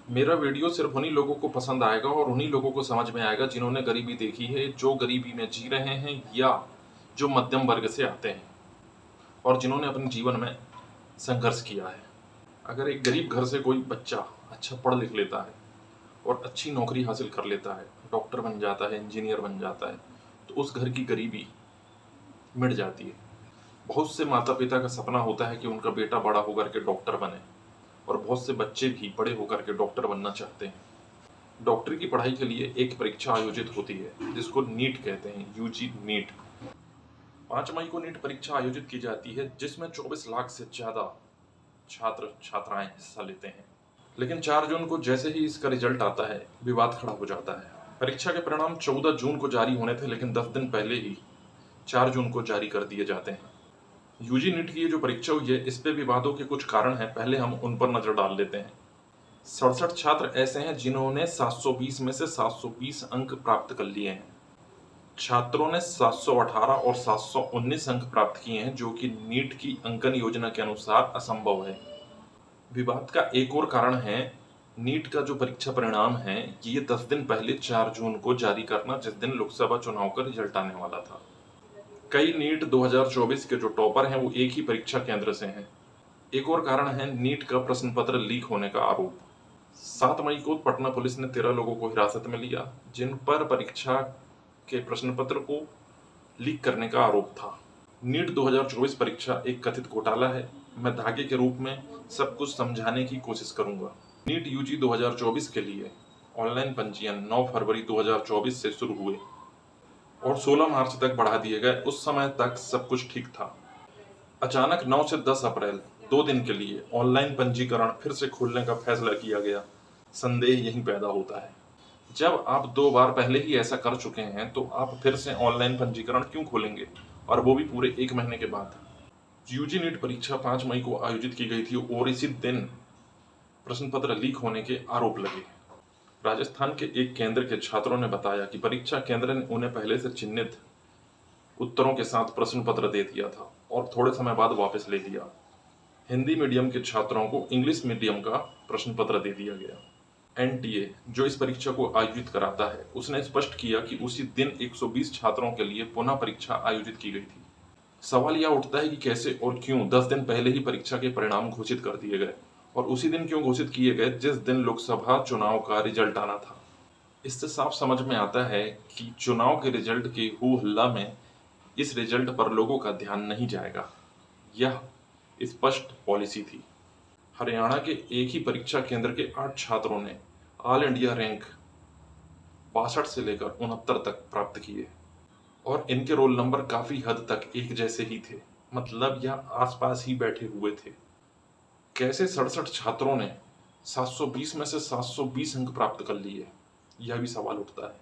मेरा वीडियो सिर्फ उन्हीं लोगों को पसंद आएगा और उन्हीं लोगों को समझ में आएगा जिन्होंने गरीबी देखी है, जो गरीबी में जी रहे हैं या जो मध्यम वर्ग से आते हैं और जिन्होंने अपने जीवन में संघर्ष किया है। अगर एक गरीब घर से कोई बच्चा अच्छा पढ़ लिख लेता है और अच्छी नौकरी हासिल कर लेता है, डॉक्टर बन जाता है, इंजीनियर बन जाता है, तो उस घर की गरीबी मिट जाती है। बहुत से माता पिता का सपना होता है कि उनका बेटा बड़ा होकर के डॉक्टर बने और बहुत से बच्चे भी बड़े होकर के डॉक्टर बनना चाहते हैं। डॉक्टरी की पढ़ाई के लिए एक परीक्षा आयोजित होती है जिसको नीट कहते हैं, यूजी नीट। 5 मई को नीट परीक्षा आयोजित की जाती है जिसमें 24 लाख से ज्यादा छात्र छात्राएं हिस्सा लेते हैं। लेकिन 4 जून को जैसे ही इसका रिजल्ट आता है, विवाद खड़ा हो जाता है। परीक्षा के परिणाम 14 जून को जारी होने थे, लेकिन 10 दिन पहले ही 4 जून को जारी कर दिए जाते हैं। यूजी नीट की ये जो परीक्षा हुई है, इस पे विवादों के कुछ कारण हैं, पहले हम उन पर नजर डाल लेते हैं। 67 छात्र ऐसे हैं जिन्होंने 720 में से 720 अंक प्राप्त कर लिए हैं। छात्रों ने 718 और 719 अंक प्राप्त किए हैं, जो कि नीट की अंकन योजना के अनुसार असंभव है। विवाद का एक और कारण है नीट का जो परीक्षा परिणाम है, ये 10 दिन पहले 4 जून को जारी करना, जिस दिन लोकसभा चुनाव का रिजल्ट आने वाला था। कई नीट 2024 के जो टॉपर हैं वो एक ही परीक्षा केंद्र से हैं। एक और कारण है नीट का प्रश्न पत्र लीक होने का आरोप। 7 मई को पटना पुलिस ने 13 लोगों को हिरासत में लिया जिन पर परीक्षा के प्रश्न पत्र को लीक करने का आरोप था। नीट 2024 परीक्षा एक कथित घोटाला है। मैं धागे के रूप में सब कुछ समझाने की कोशिश करूंगा। नीट यूजी 2024 के लिए ऑनलाइन पंजीयन 9 फरवरी 2024 से शुरू हुए और 16 मार्च तक बढ़ा दिए गए। उस समय तक सब कुछ ठीक था। अचानक 9 से 10 अप्रैल 2 दिन के लिए ऑनलाइन पंजीकरण फिर से खोलने का फैसला किया गया। संदेह यहीं पैदा होता है, जब आप 2 बार पहले ही ऐसा कर चुके हैं तो आप फिर से ऑनलाइन पंजीकरण क्यों खोलेंगे, और वो भी पूरे 1 महीने के बाद। यूजी नीट परीक्षा 5 मई को आयोजित की गई थी और इसी दिन प्रश्न पत्र लीक होने के आरोप लगे। राजस्थान के एक केंद्र के छात्रों ने बताया कि परीक्षा केंद्र ने उन्हें पहले से चिन्हित उत्तरों के साथ प्रश्न पत्र दे दिया था और थोड़े समय बाद वापस ले लिया। हिंदी मीडियम के छात्रों को इंग्लिश मीडियम का प्रश्न पत्र दे दिया गया। एनटीए, जो इस परीक्षा को आयोजित कराता है, उसने स्पष्ट किया कि उसी दिन 120 छात्रों के लिए पुनः परीक्षा आयोजित की गई थी। सवाल यह उठता है कि कैसे और क्यों 10 दिन पहले ही परीक्षा के परिणाम घोषित कर दिए गए, और उसी दिन क्यों घोषित किए गए जिस दिन लोकसभा चुनाव का रिजल्ट आना था। इससे साफ समझ में आता है कि चुनाव के रिजल्ट की हो हल्ला में इस रिजल्ट पर लोगों का ध्यान नहीं जाएगा। यह स्पष्ट पॉलिसी थी। हरियाणा के एक ही परीक्षा केंद्र के 8 छात्रों ने ऑल इंडिया रैंक 62 से लेकर 69 तक प्राप्त किए और इनके रोल नंबर काफी हद तक एक जैसे ही थे, मतलब यह आसपास ही बैठे हुए थे। कैसे 67 छात्रों ने 720 में से 720 अंक प्राप्त कर लिए, यह भी सवाल उठता है।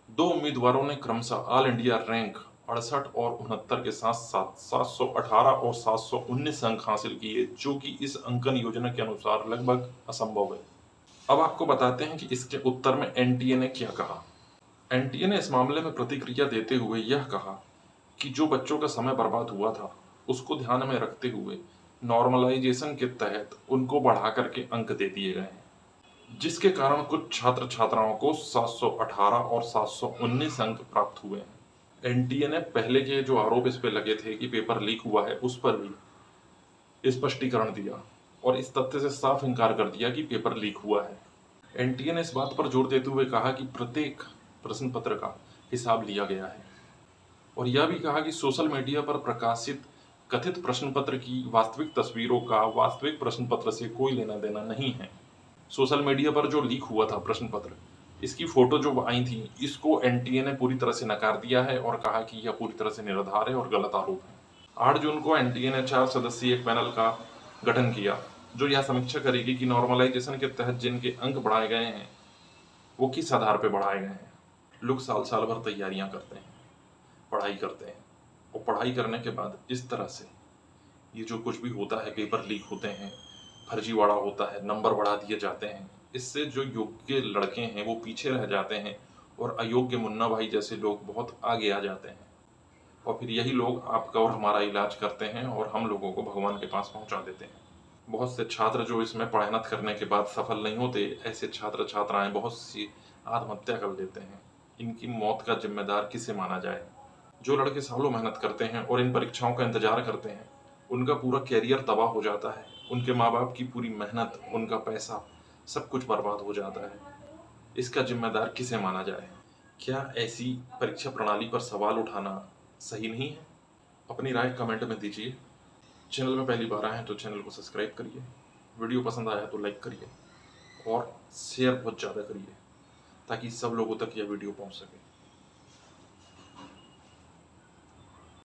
2 उम्मीदवारों ने क्रमशः ऑल इंडिया रैंक 68 और 69 के साथ साथ 718 और 719 अंक हासिल किए, जो कि इस अंकन योजना के अनुसार लगभग असंभव है। अब आपको बताते हैं कि इसके उत्तर में एनटीए ने क्या कहा। एनटीए ने इस मामले में प्रतिक्रिया देते हुए यह कहा कि जो बच्चों का समय बर्बाद हुआ था उसको ध्यान में रखते हुए नॉर्मलाइजेशन के तहत उनको बढ़ा करके अंक दे दिए गए हैं, जिसके कारण कुछ छात्र छात्राओं को 718 और 719 अंक प्राप्त हुए हैं। एनटीए ने पहले के जो आरोप इस पे लगे थे कि पेपर लीक हुआ है, उस पर भी स्पष्टीकरण दिया और इस तथ्य से साफ इनकार कर दिया कि पेपर लीक हुआ है। एनटीए ने इस बात पर जोर देते हुए कहा कि प्रत्येक प्रश्न पत्र का हिसाब लिया गया है और यह भी कहा कि सोशल मीडिया पर प्रकाशित कथित प्रश्न पत्र की वास्तविक तस्वीरों का वास्तविक प्रश्न पत्र से कोई लेना देना नहीं है। सोशल मीडिया पर जो लीक हुआ था प्रश्न पत्र, इसकी फोटो जो आई थी, इसको एनटीए ने पूरी तरह से नकार दिया है और कहा कि यह पूरी तरह से निराधार है और गलत आरोप है। 8 जून को एनटीए ने 4 सदस्यीय एक पैनल का गठन किया जो यह समीक्षा करेगी कि नॉर्मलाइजेशन के तहत जिनके अंक बढ़ाए गए हैं वो किस आधार पर बढ़ाए गए हैं। लोग साल साल भर तैयारियां करते हैं, पढ़ाई करते हैं और पढ़ाई करने के बाद इस तरह से ये जो कुछ भी होता है, पेपर लीक होते हैं, फर्जीवाड़ा होता है, नंबर बढ़ा दिए जाते हैं, इससे जो योग्य लड़के हैं वो पीछे रह जाते हैं और अयोग्य मुन्ना भाई जैसे लोग बहुत आगे आ जाते हैं और फिर यही लोग आपका और हमारा इलाज करते हैं और हम लोगों को भगवान के पास पहुंचा देते हैं। बहुत से छात्र जो इसमें मेहनत करने के बाद सफल नहीं होते, ऐसे छात्र छात्राएं बहुत सी आत्महत्या कर लेते हैं। इनकी मौत का जिम्मेदार किसे माना जाए? जो लड़के सालों मेहनत करते हैं और इन परीक्षाओं का इंतजार करते हैं, उनका पूरा कैरियर तबाह हो जाता है। उनके माँ बाप की पूरी मेहनत, उनका पैसा, सब कुछ बर्बाद हो जाता है। इसका जिम्मेदार किसे माना जाए? क्या ऐसी परीक्षा प्रणाली पर सवाल उठाना सही नहीं है? अपनी राय कमेंट में दीजिए। चैनल में पहली बार आए हैं तो चैनल को सब्सक्राइब करिए। वीडियो पसंद आया तो लाइक करिए और शेयर बहुत ज़्यादा करिए ताकि सब लोगों तक यह वीडियो पहुंच सके।